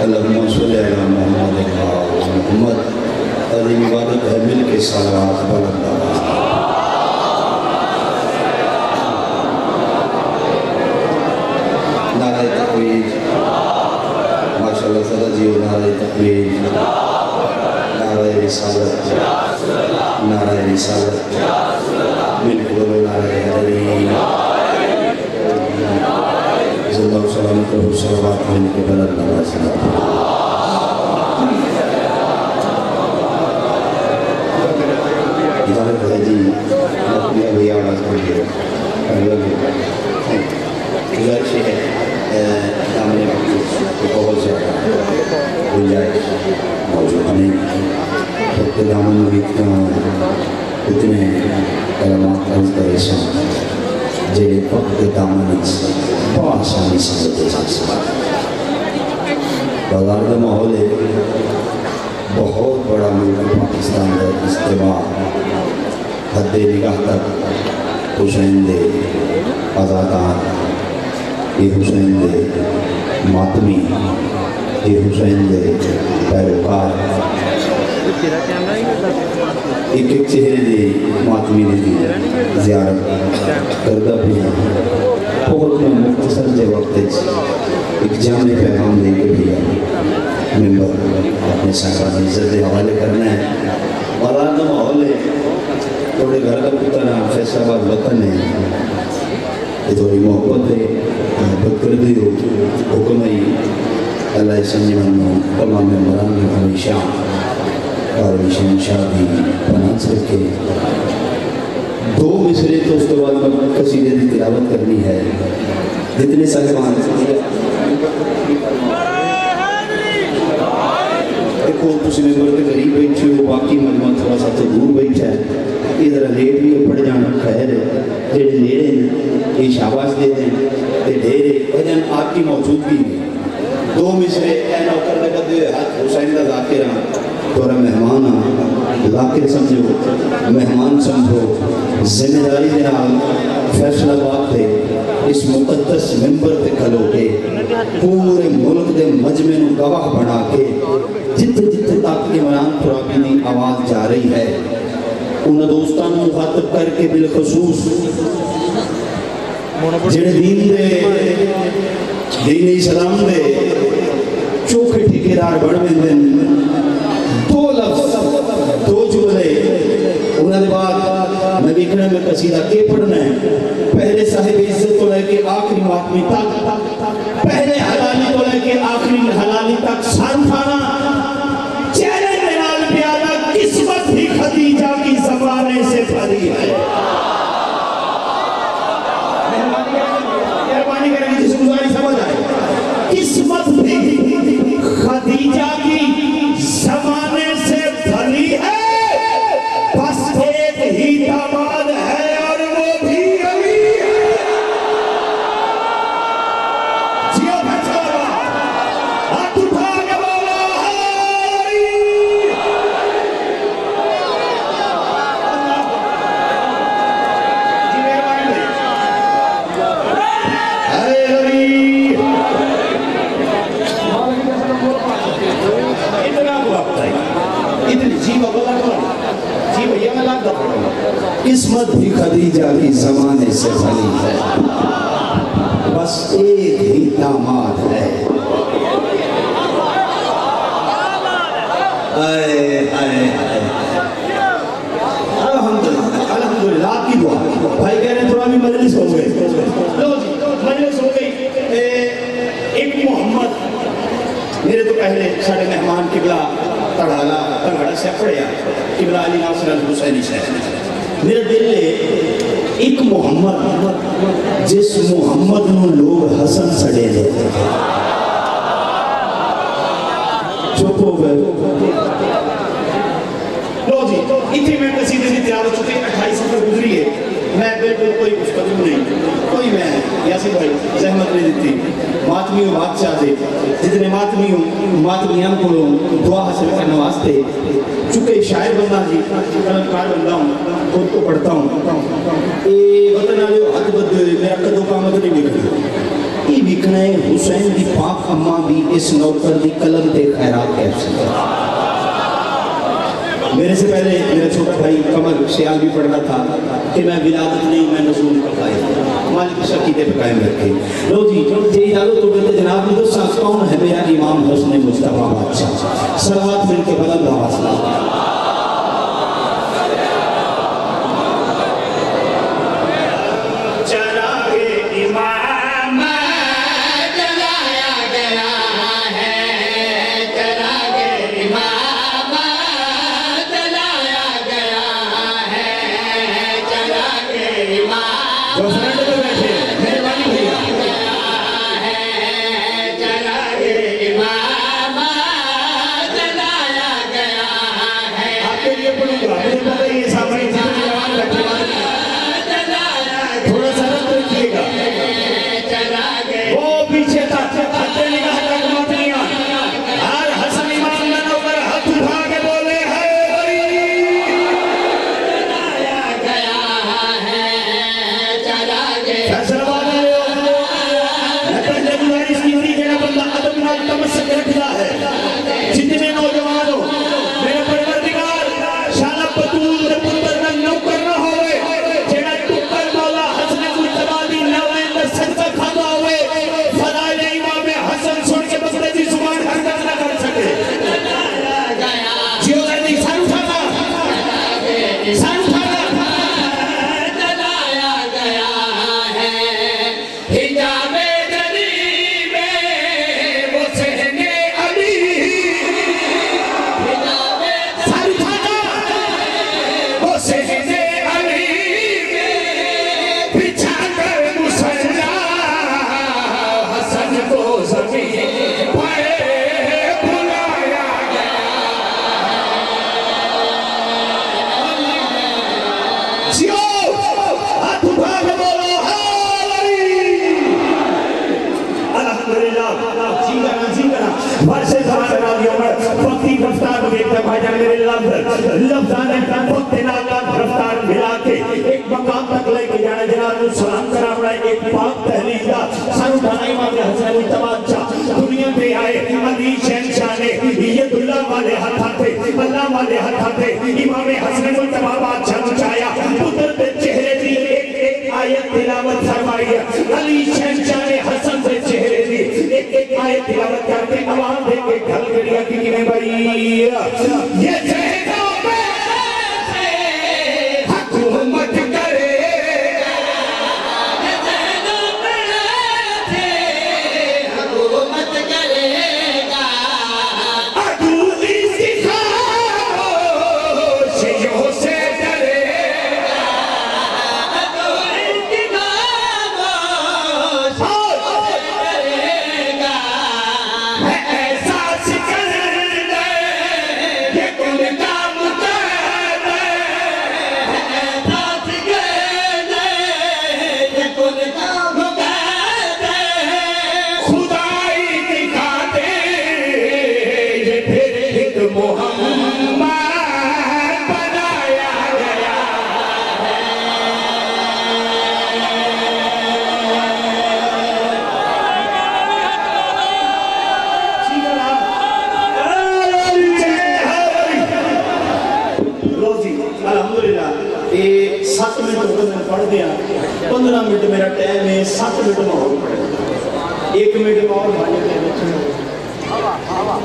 اللهم صل علی محمد محمد علی مبارک ہے مل کے صلوات بلند نعرہ تکبیر ماشاءاللہ صدر جی نعرہ تکبیر نعرہ رسالت نعرہ رسالت مل کے بولو نعرہ حیدری صلی اللہ سلامت و صلوات مل کے بلند نواز اجازت ہے جی اپنی ابھی آواز کریے گزارش ہے دامن وقت بہت زیادہ گنجائش موجود نہیں وقت دامن وقت اتنے کلمات عرض کا حصہ جے وقت دامن بہت آسانی سے ہوتے ہیں بازار کا ماحول ہے بہت بڑا ملک پاکستان کا اجتماع حد نگاہ تک حسین دے آزادان یہ حسین دے ماتمی یہ حسین دے پیروکار ایک ایک چہرے دے ماتمی نے دی زیارت کردہ بھی بہت میں مختصر دے وقت ایک جامع پیغام دے کے بھی ممبر اپنے صاحبان عزت دے حوالے کرنا ہے بازار کا ماحول ہے تھوڑے گھر کا پتر فیصلہ آباد وطن ہے یہ تھوڑی محبت ہے محبت کر دی ہو حکم ہے اللہ سنجی منو تمام ممبران کی ہمیشہ اور ہمیشہ شادی پناہ سے کے دو مصرے تو اس کے بعد میں قصیدے کی تلاوت کرنی ہے جتنے صاحبان ایک اور کسی ممبر کے قریب بیٹھے ہو باقی مجموعہ تھوڑا سا تو دور بیٹھا ہے یہ ذرا لیٹ بھی پڑ جانا خیر ہے جیڑے لیڑے ہیں یہ شاباش دے دیں یہ ڈیرے وجن آپ کی موجودگی دو مصرے اے نوکر لگا دے حد حسین دا ذاکرہ تورا مہمان ذاکر سمجھو مہمان سمجھو ذمہ داری دے نال فیصلہ بات دے اس مقدس ممبر تے کھلو کے پورے ملک دے مجمع نو گواہ بنا کے جتے جتے تک عمران ترابینی آواز جا رہی ہے انہاں دوستان مخاطب کر کے بالخصوص جڑے دین اسلام دے چوکھے ٹھیکیدار بڑھ دن دو لفظ دو جملے انہوں نے بعد میں دیکھنا میں قصیدہ کے پڑھنا ہے پہلے صاحب عزت کو لے کے آخری ماتمی تک پہلے حلالی کو لے کے آخری حلالی تک سانفانا چہرے میں نال پیادا قسمت بھی خدیجہ کی زمانے سے بھری ہے مہربانی کریں گے جس گزاری سمجھ آئے قسمت بھی خدیجہ کی زمانے سے بھری ہے بس ایک ہی داماد ہے اور وہ بھی علی ہے جیو بچارا ہاتھ اٹھا کے بولا علی جی مہربانی اے علی اتنا کو آپ تھا اتنی جی بابا جی بھئیہ میں لاکھ دفعہ قسمت بھی خدیجہ کی زمانے سے بھلی ہے بس ایک ہی داماد ہے الحمدللہ آپ کی دعا بھائی کہہ رہے ہیں تھوڑا بھی مجلس ہو گئے لو جی مجلس ہو گئی ایک محمد میرے تو پہلے ساڑھے مہمان قبلہ تڑھالا تڑھاڑا سے پڑیا قبلہ علی ناصر الحسینی صاحب میرے دل لے ایک محمد جس محمد نو لوگ حسن سڑے دے چپ ہو گئے لو جی اتنی میں قصیدے کی تلاوت چکے 28 سفر گزری ہے میں بالکل کوئی گفتگو نہیں کوئی میں یاسین بھائی زحمت نہیں دیتی ماتمی و بادشاہ دے جتنے ماتمی ہوں ماتمیان کو دعا حاصل کرنے واسطے چونکہ شاعر بندہ جی قلمکار بندہ ہوں خود کو پڑھتا ہوں اے وطن آلے حد بد میرا قدو قامت نہیں بکھنا یہ بکھنا ہے حسین دی پاک اماں بھی اس نوکر دی قلم تے خیرات کیف سے میرے سے پہلے میرا چھوٹا بھائی قمر سیال بھی پڑھنا تھا کہ میں ولادت نہیں میں نزول پکائے مالک شقیدے پہ قائم رکھے لو جی جی اجازت تو کہتے جناب مدرسہ کون ہے میرا امام حسن مصطفیٰ بادشاہ صلوات مل کے بلند آواز لا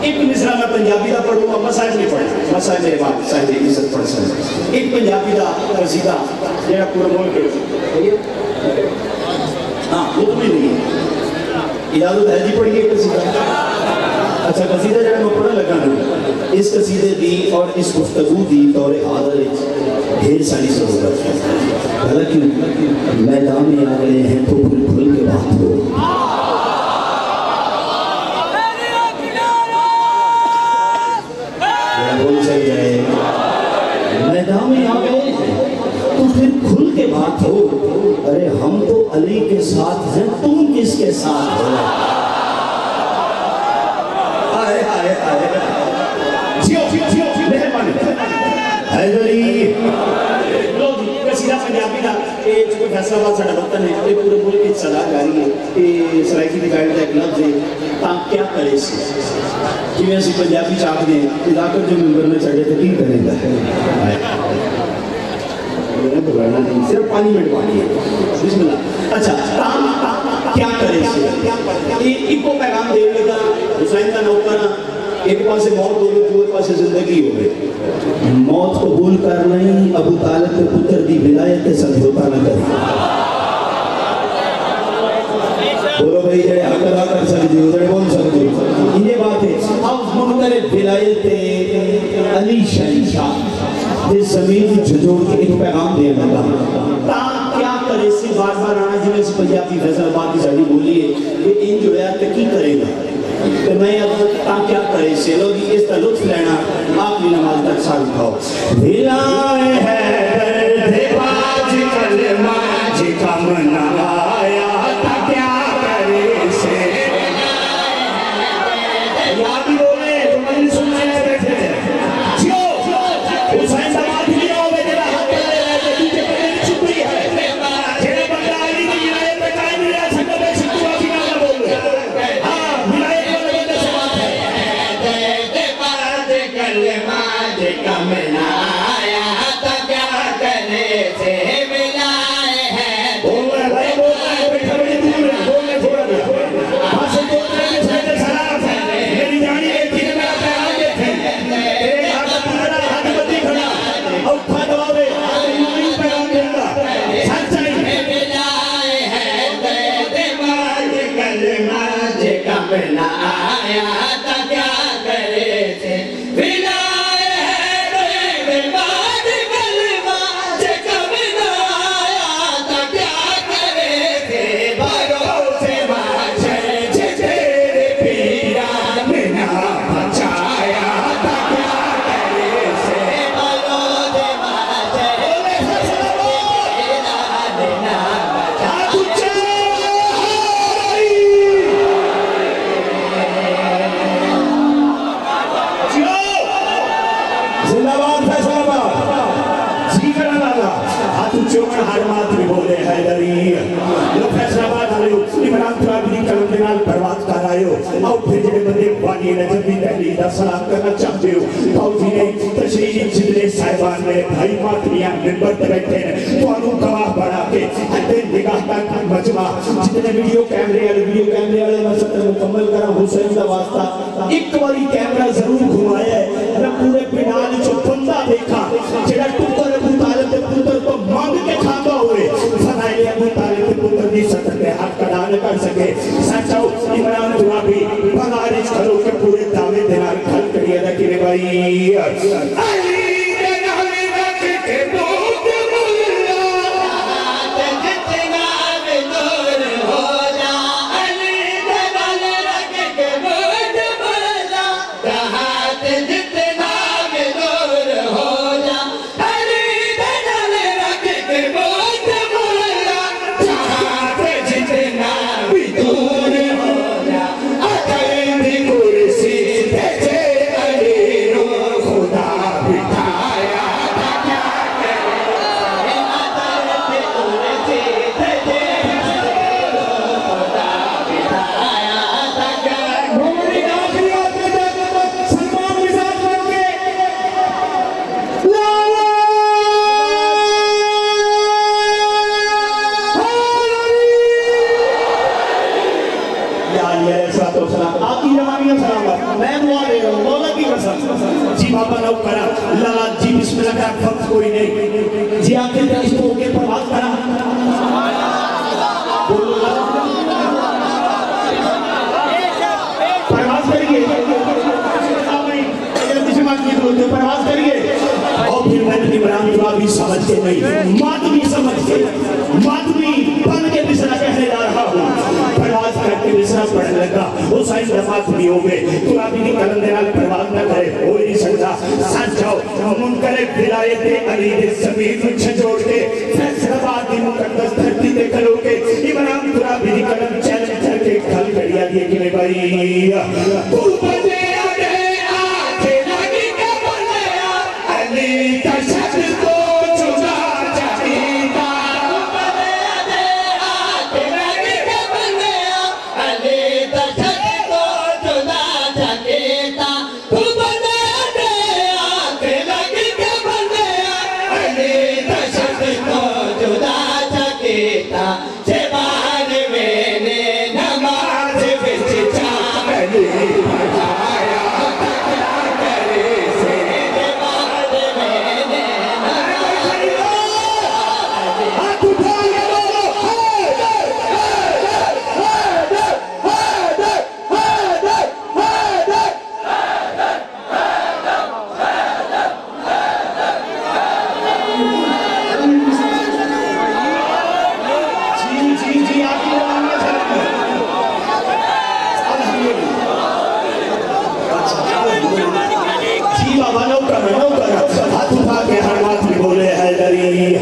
ایک مصرع میں پنجابی دا پڑھوں گا مسائل نہیں پڑھیں مسائل میرے بات صاحب عزت پڑھ سکتے ایک پنجابی دا قصیدہ جیڑا پورا ملک ہے ہاں وہ تو نہیں ہے اجازت ہے جی پڑھیے قصیدہ اچھا قصیدہ جیڑا میں پڑھنے لگا ہوں اس قصیدے دی اور اس گفتگو دی دور حاضر ڈھیر ساری ضرورت ہے. حالانکہ میدان میں آ گئے ہیں تو کھل کے بات ہو. بول چل جائے میدان میں آ گئے تو پھر کھل کے بات ہو. ارے ہم تو علی کے ساتھ ہیں, تم کس کے ساتھ ہو؟ آئے آئے آئے مہربانی حیدری لوگ قصیدہ پنجابی دا یہ چونکہ فیصلہ آباد ساڑھا وطن ہے, یہ پورے ملک کی صدا جاری ہے. یہ سرائکی دی گائیڈ دا ایک لفظ ہے تاں کیا کرے سی کہ میں اسی پنجابی چاپ دیں علاقہ جو ممبر میں چڑھے تھے کی کریں گا صرف 5 منٹ پانی ہے. بسم اللہ. اچھا تاں کیا کرے سی ایک کو پیغام دے لگا حسین کا نوکر ایک پاسے موت ہو گئی, ایک پاسے زندگی ہو گئی. موت قبول کر نہیں, ابو طالب کے پتر دی ولایت سمجھوتا نہ کری. بولو بھائی جائے حق ادا کر سکتے ہو, جڑے بول سکتے ہو. یہ بات ہے اب منکر ولایت علی شاہ جس زمین جھجوڑ کے ایک پیغام دے لگا تاں کیا کرے سی. بار بار آنا جنہیں سے پنجابی فیصل آباد کی ساڑی بولی ہے کہ ان جو ہے تو کی کرے گا تو میں اب تاں کیا کرے سے لوگ اس کا لطف لینا آخری نماز تک ساتھ کھاؤ. بھلائے ہے درد باج کلمہ جکا منا آیا تا کیا کرے سے. یاد بھی بولے تو من سننے بیٹھے جیو حسین سمات لیا ہوئے جنہ حق کرے رہے تھے دوجہ پہلے چھپری ہے جنہ بندہ علی کی ولایت پہ قائم نہیں رہا سکتا بے شکوا کی نہ بول رہے. ہاں ولایت والے بندے سے بات ہے درد باج کلمہ جکا منا آیا تا کیا کرے سے. ولائے ہے بولنا بھائی بولنا ہے بیٹھا بڑی دور ہے بولنے چھوڑا گیا وہاں سے بولنے کے ساتھ سلام میری جانی ایک تھی میرا پیغام دے تھے تیرے ہاتھ کھڑا ہاتھ بدی کھڑا اور اٹھا دوابے یوں پیغام دے گا سچ چاہیے. ولائے ہے درد باج کلمہ جکا منا آیا تا کیا کرے سے. ولائے ہے درد باج کلمہ جکا منا آیا تا کیا کرے سے. بھروسے باچھے چھتر پیران منا بچایا تا کیا کرے سے. بھروسے باچھے چھتر پیران منا بچایا زندہ باد فیصل آباد جی کرنا لالا ہاتھ چوکن حرمات میں بولے حیدری لو فیصل آباد آلے ہو عمران ترابی کلم دینال پرواز کر آئے ہو آؤ پھر جڑے بندے بانی نجمی تحلیل دا سلام کرنا چاہتے ہو. فوجی نے تشریح جتنے صاحبان نے بھائی ماتریان ممبر تے بیٹھے ہیں تو انہوں گواہ بڑھا کے ہتے نگاہ تک مجمع جتنے ویڈیو کیمرے والے مسئلہ مکمل کرا حسین دا واسطہ ایک والی کیمرہ ضرور گھمایا ہے. میں پورے پنال جو بندہ دیکھا جڑا ٹکر ابو طالب کے پتر کو مانگ کے کھاتا ہوئے فضائل ابو طالب کے پتر دی سطح پہ حق ادا نہ کر سکے. سچاؤ عمران ترابی بغارش کرو کہ پورے دعوے دینا کھل کریے دا کہ بھائی علی جی بابا نو کرا لالا جی بسم اللہ کا فرق کوئی نہیں جی آخر اس موقع پر بات کرا پرواز کریے پھر میں نے عمران ترابی سمجھ کے نہیں، ماتمی سمجھ کے، ماتمی بن کے مصرع کہنے جا رہا ہوں، پرواز کر کے مصرع پڑھنے لگا، حسین ماتمی ہو گئے، ترابی کی قلم دے نال پرواز نہ کرے، ہو نہیں سکتا، سچ جاؤ، منکر ولایت علی دے زمین چھجوڑ کے، فیصلہ آباد کی مقدس دھرتی دے کھلو کے، عمران ترابی کی قلم چیلنج کر کے کھل کڑیا دیے کہ میں بھائی تو بنے آگے آکے لگی کے بنے علی تشد کو چنا چاہیتا تو بنے آگے لگی کے بنے علی تشد کو چنا چاہیتا تو بنے آگے لگی کے بنے علی تشد کو چنا چاہیتا جبان میں نے نماز بچ چاہلی پڑھایا تکلا کرے سے جبان میں نے نماز ہاتھ اٹھا کے بولو حیدر حیدر حیدر حیدر حیدر جی آپ کی روانیاں چلیں جی بابا نو کرنا ہاتھ اٹھا کے ہر بات میں بولے حیدری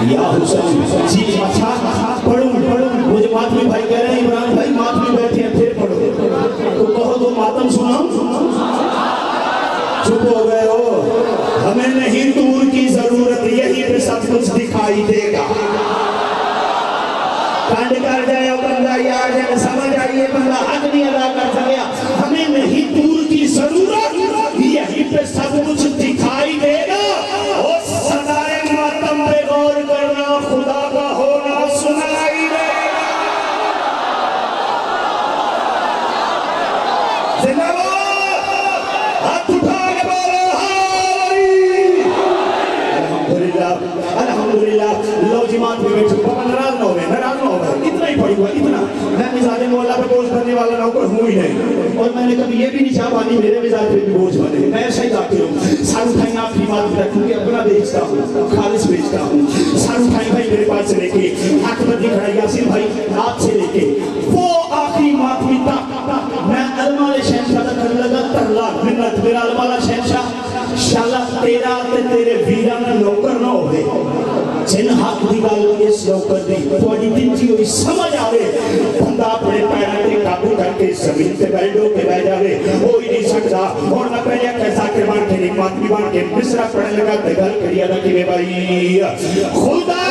یا حسین جی اچھا پڑھوں مجھے ماتمی بھائی کہہ رہے ہیں عمران بھائی ماتمی بیٹھے ہیں پھر پڑھو تو کہو تو ماتم سناؤں چپ ہو گئے ہو ہمیں نہیں دور کی ضرورت یہی پہ سب کچھ دکھائی دے گا کانڈ کر جائے بندہ یار جائے سمجھ آئیے بندہ حق نہیں ادا کر سکیا ہمیں نہیں دور کی ضرورت یہی پہ سب کچھ دکھائی دے گا اور صدائے ماتم پہ غور کرنا خدا کا ہونا سنائی دے گا زندہ باد ہاتھ اٹھا کے بولو ہائی الحمدللہ لو جماعت میں بیٹھو بابا نراز نہ ہوئے اتنا ہی پڑھی ہوا اتنا میں مزاج مولا پہ بوجھ بننے والا نوکر ہوں ہی نہیں اور میں نے کبھی یہ بھی نہیں چاہ پانی میرے مزاج پہ بھی بوجھ بنے میں ایسا ہی داخل ہوں سار اٹھائیں آپ کی بات رکھوں کہ اپنا بیچتا ہوں خالص بیچتا ہوں سار اٹھائیں بھائی میرے پاس سے لے کے اکبر دی کھڑا یاسین بھائی آپ سے لے کے وہ آخری ماتمی تک میں علمال شہنشاہ دا کر لگا ترلا منت میرا علمالا شہنشاہ شاءاللہ تیرا تے تیرے ویران نوکر نہ ہوئے جن حق دی گل اس نوکر دی تھوڑی دنچی ہوئی سمجھ آوے بندہ اپنے پیروں تے قابو کر کے زمین تے بیٹھو کے بیٹھ جاوے ہو ہی نہیں سکتا اور میں پہلے کیسا کے بان کے ماتمی بان کے مصرع پڑھنے لگا تے گل کری ادا کہ میں بھائی خدا